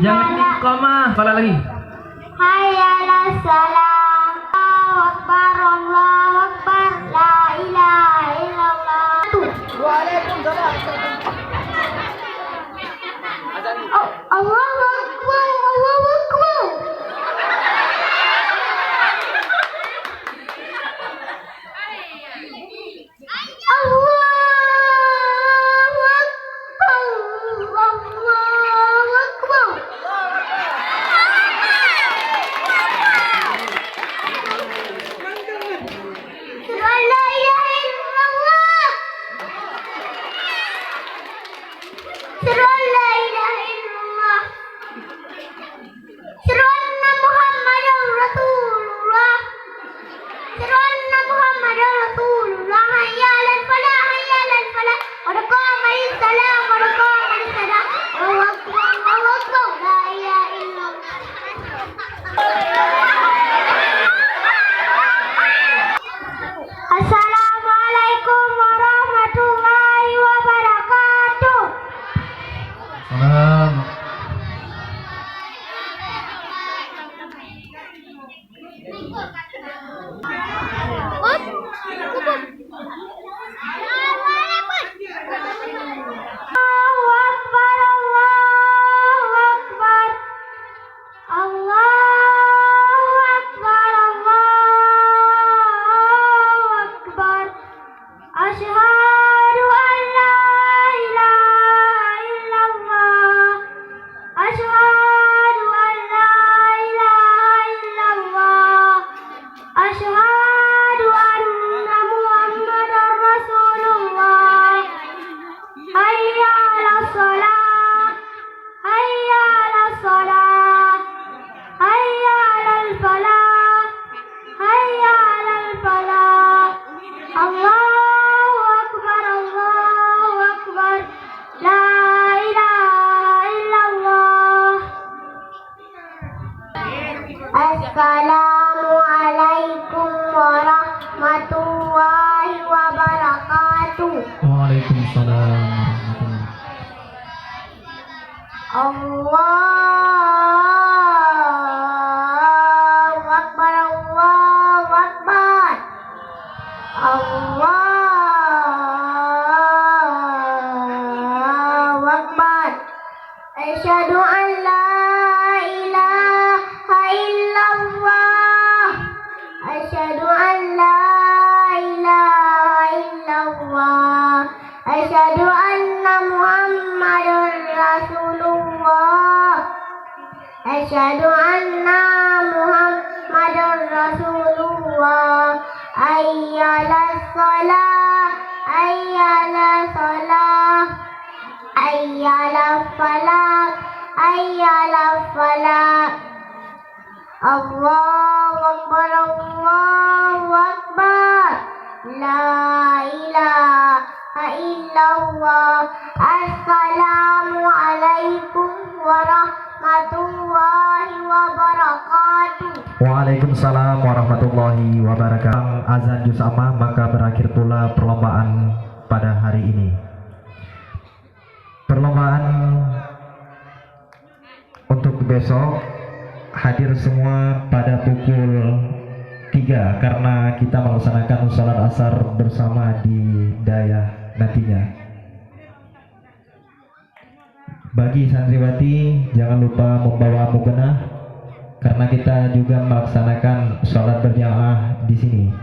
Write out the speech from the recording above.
Jangan di koma. Salah lagi. Hayya 'alas salam. Allahu akbar, Allahu akbar, la ilaha illallah. Waalaikumsalam. Oh, Allahu akbar, Allahu akbar. Allahu akbar, Allahu akbar. La ilaha illallah. Asyhadu an la ilaha illallah. Asyhadu anna Muhammadar Rasulullah. Asyhadu anna Muhammadar Rasulullah. Hayya 'alal falah, hayya 'alal falah. Qad qamatis salah, qad qamatis salah. Allahu akbar, Allahu akbar. La ilaha illallah. Assalamualaikum warahmatullahi wabarakatuh. Salam. Allahu akbar, Allahu akbar. Allahu akbar, Allahu akbar. Asyhadu an la ilaha illallah. Asyhadu an la ilaha illallah. Asyhadu anna Muhammadar Rasulullah. Hayya 'alas salah, hayya 'alas salah, hayya 'alal falah, hayya 'alal falah. Allahu akbar, Allahu akbar. La ilaha illallah. Assalamualaikum warahmatullahi wabarakatuh. Waalaikumsalam warahmatullahi. Allahu akbar, Allahu akbar. Allahu akbar. Asyhadu an la ilaha illallah. Asyhadu an la ilaha illallah. Asyhadu anna Muhammadar Rasulullah. Asyhadu anna Muhammadar Rasulullah. Hayya 'alas salah, hayya 'alas salah, hayya 'alal falah, hayya 'alal falah. Allahu akbar, Allahu akbar. La ilaha illallah. Assalamualaikum warahmatullahi wabarakatuh. Waalaikumsalam warahmatullahi wabarakatuh. Azan juz amma, maka berakhir pula perlombaan pada hari ini. Perlombaan untuk besok hadir semua pada pukul 3 karena kita melaksanakan sholat asar bersama di Dayah nantinya. Bagi santriwati jangan lupa membawa mukena karena kita juga melaksanakan sholat berjamaah di sini.